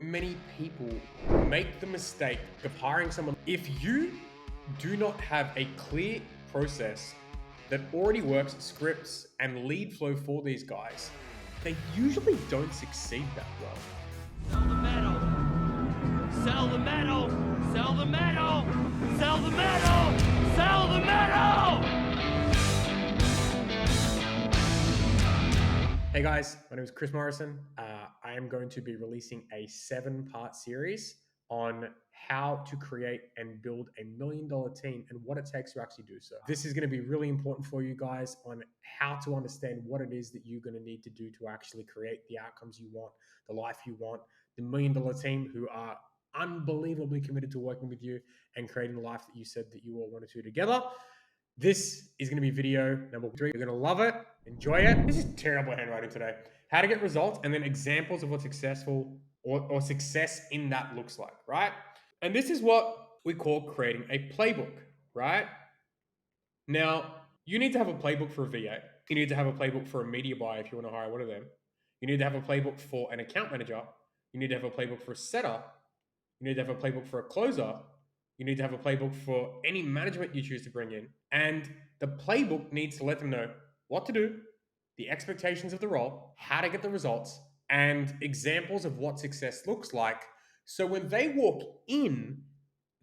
many people make the mistake of hiring someone. If you do not have a clear process that already works, scripts, and lead flow for these guys, they usually don't succeed that well. Sell the metal! Sell the metal! Sell the metal! Sell the metal! Sell the metal! Hey guys, my name is Chris Morrison. I am going to be releasing a 7-part series on how to create and build $1 million team and what it takes to actually do so. This is going to be really important for you guys on how to understand what it is that you're going to need to do to actually create the outcomes you want, the life you want, the $1 million team who are unbelievably committed to working with you and creating the life that you said that you all wanted to together. This is going to be video number 3. You're going to love it. Enjoy it. This is terrible handwriting today. How to get results and then examples of what successful or success in that looks like, right? And this is what we call creating a playbook, right? Now, you need to have a playbook for a VA. You need to have a playbook for a media buyer if you want to hire one of them. You need to have a playbook for an account manager. You need to have a playbook for a setter. You need to have a playbook for a closer. You need to have a playbook for any management you choose to bring in. And the playbook needs to let them know what to do, the expectations of the role, how to get the results, and examples of what success looks like. So when they walk in,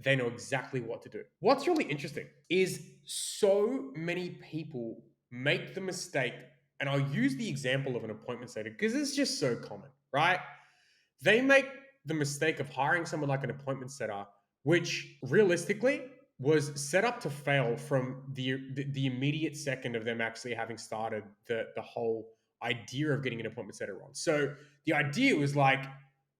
they know exactly what to do. What's really interesting is so many people make the mistake, and I'll use the example of an appointment setter because it's just so common, right? They make the mistake of hiring someone like an appointment setter, which realistically was set up to fail from the immediate second of them actually having started the whole idea of getting an appointment setter on. So the idea was like,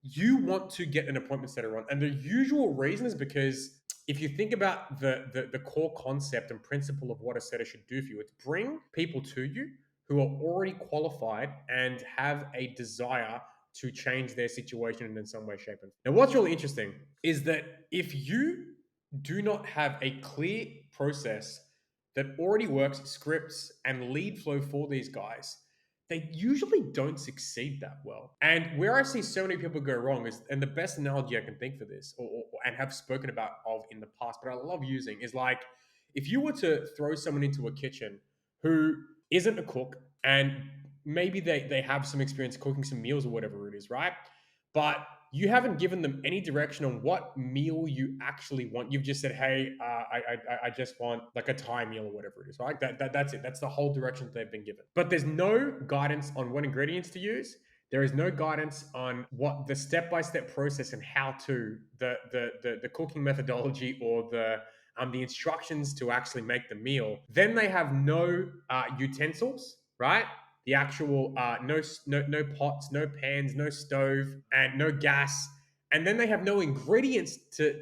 you want to get an appointment setter on. And the usual reason is because if you think about the core concept and principle of what a setter should do for you, it's bring people to you who are already qualified and have a desire to change their situation in some way, shape, and form. Now, what's really interesting is that if you do not have a clear process that already works, scripts, and lead flow for these guys, they usually don't succeed that well. And where I see so many people go wrong is, and the best analogy I can think for this, and have spoken about of in the past, but I love using, is like if you were to throw someone into a kitchen who isn't a cook and maybe they have some experience cooking some meals or whatever it is, right? But you haven't given them any direction on what meal you actually want. You've just said, hey, I just want like a Thai meal or whatever it is, right? That's it. That's the whole direction that they've been given. But there's no guidance on what ingredients to use. There is no guidance on what the step-by-step process and how to, the cooking methodology or the instructions to actually make the meal. Then they have no utensils, right? The actual no pots, no pans, no stove, and no gas. And then they have no ingredients to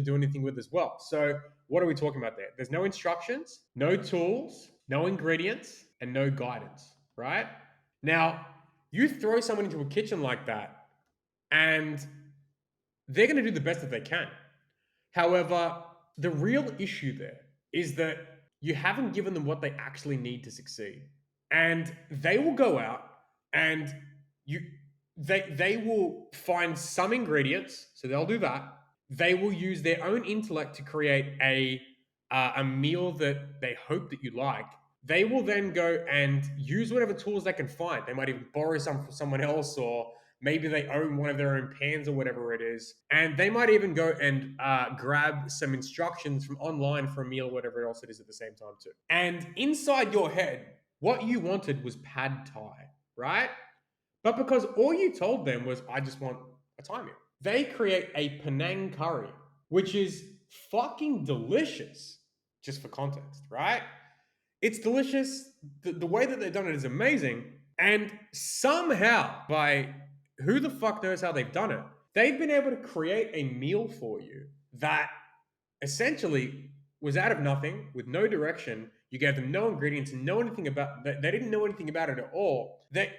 do anything with as well. So what are we talking about there? There's no instructions, no tools, no ingredients, and no guidance, right? Now, you throw someone into a kitchen like that, and they're going to do the best that they can. However, the real issue there is that you haven't given them what they actually need to succeed. And they will go out and they will find some ingredients, so they'll do that. They will use their own intellect to create a meal that they hope that you like. They will then go and use whatever tools they can find. They might even borrow some from someone else, or maybe they own one of their own pans or whatever it is. And they might even go and grab some instructions from online for a meal, whatever else it is at the same time too. And inside your head, what you wanted was pad Thai, right? But because all you told them was, I just want a Thai meal, they create a Penang curry, which is fucking delicious, just for context, right? It's delicious. The way that they've done it is amazing. And somehow, by who the fuck knows how they've done it, they've been able to create a meal for you that essentially was out of nothing with no direction. You gave them no ingredients, know anything about. They didn't know anything about it at all. They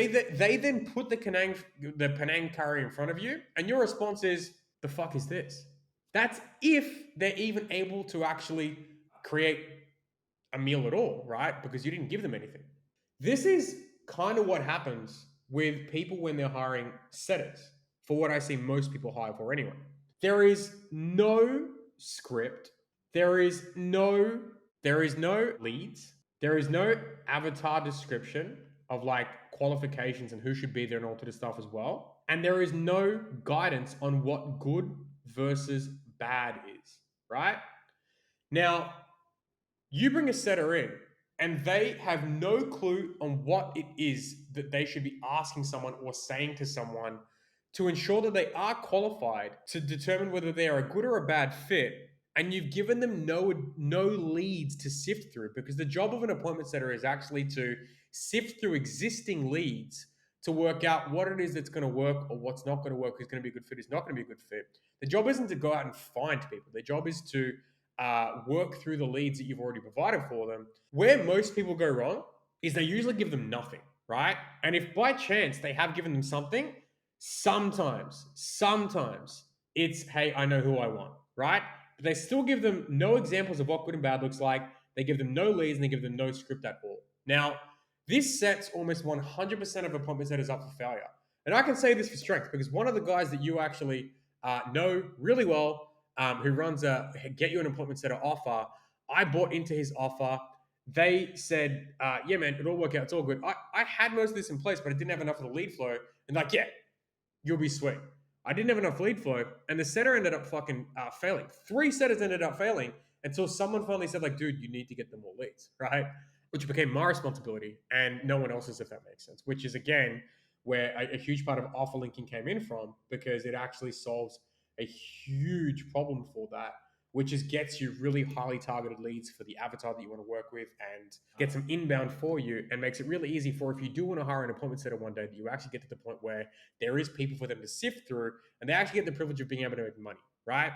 then put the Penang curry in front of you, and your response is, "The fuck is this?" That's if they're even able to actually create a meal at all, right? Because you didn't give them anything. This is kind of what happens with people when they're hiring setters. for what I see most people hire for anyway. There is no script. There is no leads. There is no avatar description of like qualifications and who should be there and all to the stuff as well. And there is no guidance on what good versus bad is, right? Now, you bring a setter in and they have no clue on what it is that they should be asking someone or saying to someone to ensure that they are qualified to determine whether they are a good or a bad fit. And you've given them no leads to sift through, because the job of an appointment setter is actually to sift through existing leads to work out what it is that's going to work or what's not going to work, who's going to be a good fit, who's not going to be a good fit. The job isn't to go out and find people. The job is to work through the leads that you've already provided for them. Where most people go wrong is they usually give them nothing, right? And if by chance they have given them something, sometimes it's, hey, I know who I want, right? But they still give them no examples of what good and bad looks like. They give them no leads and they give them no script at all. Now, this sets almost 100% of appointment setters up for failure. And I can say this for strength because one of the guys that you actually know really well, who runs a Get You an Appointment Setter offer, I bought into his offer. They said, yeah, man, it'll work out. It's all good. I had most of this in place, but I didn't have enough of the lead flow. And like, yeah, you'll be sweet. I didn't have enough lead flow, and the setter ended up fucking failing. 3 setters ended up failing until someone finally said, like, dude, you need to get them more leads, right? Which became my responsibility and no one else's, if that makes sense. Which is, again, where a huge part of offer linking came in from, because it actually solves a huge problem for that, which is gets you really highly targeted leads for the avatar that you want to work with and gets them inbound for you, and makes it really easy for, if you do want to hire an appointment setter one day, that you actually get to the point where there is people for them to sift through and they actually get the privilege of being able to make money, right?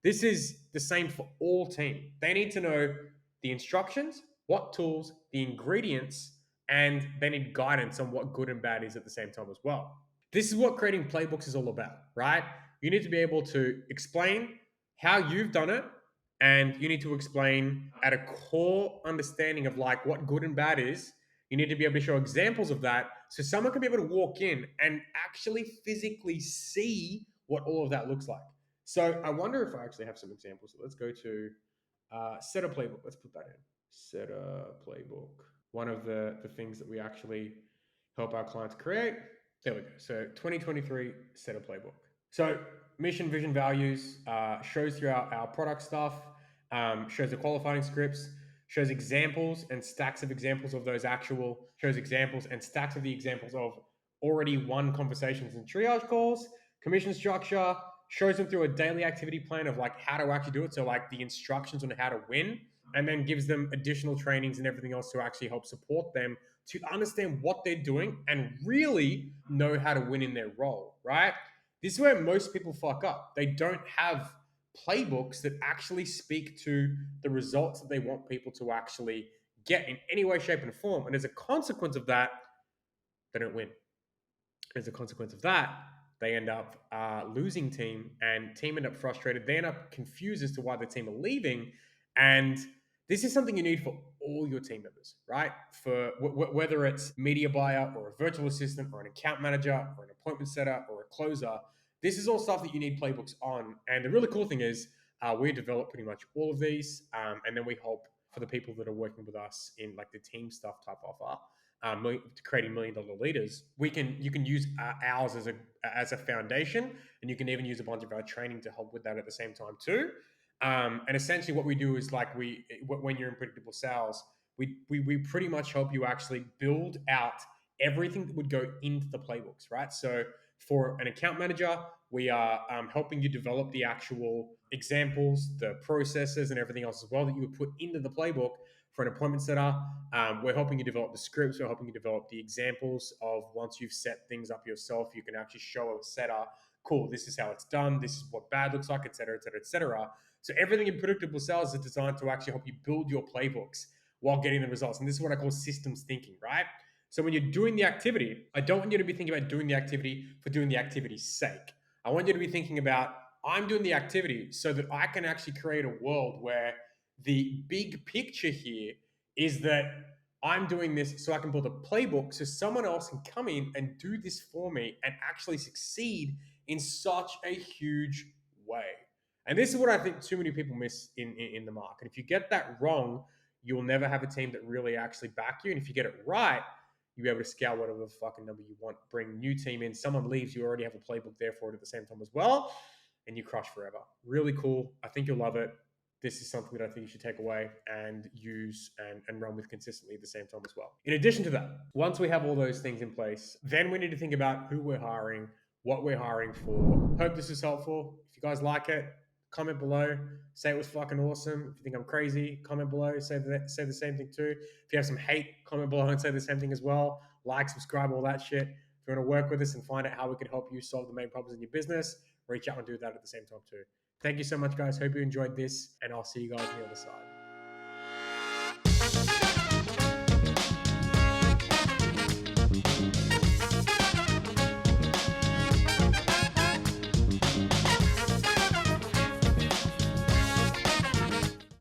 This is the same for all team. They need to know the instructions, what tools, the ingredients, and they need guidance on what good and bad is at the same time as well. This is what creating playbooks is all about, right? You need to be able to explain how you've done it, and you need to explain at a core understanding of like what good and bad is. You need to be able to show examples of that so someone can be able to walk in and actually physically see what all of that looks like. So I wonder if I actually have some examples. So let's go to set a playbook. Let's put that in. Set a playbook. One of the things that we actually help our clients create. There we go. So 2023 set a playbook. So mission, vision, values, shows through our product stuff, shows the qualifying scripts, shows examples and stacks of examples of those actual, shows examples and stacks of the examples of already won conversations and triage calls, commission structure, shows them through a daily activity plan of like how to actually do it. So like the instructions on how to win, and then gives them additional trainings and everything else to actually help support them to understand what they're doing and really know how to win in their role, right? This is where most people fuck up. They don't have playbooks that actually speak to the results that they want people to actually get in any way, shape, and form. And as a consequence of that, they don't win. As a consequence of that, they end up losing team, and team end up frustrated. They end up confused as to why the team are leaving. And this is something you need for all your team members, right? For whether it's media buyer or a virtual assistant or an account manager or an appointment setter or a closer, this is all stuff that you need playbooks on. And the really cool thing is we develop pretty much all of these, and then we help for the people that are working with us in like the team stuff type offer, creating $1 million leaders. You can use ours as a foundation, and you can even use a bunch of our training to help with that at the same time too. And essentially what we do is like when you're in predictable sales, we pretty much help you actually build out everything that would go into the playbooks, right? So for an account manager, we are helping you develop the actual examples, the processes, and everything else as well that you would put into the playbook. For an appointment setter, we're helping you develop the scripts. We're helping you develop the examples of once you've set things up yourself, you can actually show a setter, cool, this is how it's done, this is what bad looks like, et cetera, et cetera, et cetera. So everything in predictable sales is designed to actually help you build your playbooks while getting the results. And this is what I call systems thinking, right? So when you're doing the activity, I don't want you to be thinking about doing the activity for doing the activity's sake. I want you to be thinking about, I'm doing the activity so that I can actually create a world where the big picture here is that I'm doing this so I can build a playbook so someone else can come in and do this for me and actually succeed in such a huge way. And this is what I think too many people miss in the market. If you get that wrong, you'll never have a team that really actually back you. And if you get it right, you'll be able to scale whatever the fucking number you want. Bring new team in. Someone leaves, you already have a playbook there for it at the same time as well, and you crush forever. Really cool. I think you'll love it. This is something that I think you should take away and use and run with consistently at the same time as well. In addition to that, once we have all those things in place, then we need to think about who we're hiring, what we're hiring for. Hope this is helpful. If you guys like it, comment below. Say it was fucking awesome. If you think I'm crazy, comment below. Say the same thing too. If you have some hate, comment below and say the same thing as well. Like, subscribe, all that shit. If you want to work with us and find out how we can help you solve the main problems in your business, reach out and do that at the same time too. Thank you so much, guys. Hope you enjoyed this, and I'll see you guys on the other side.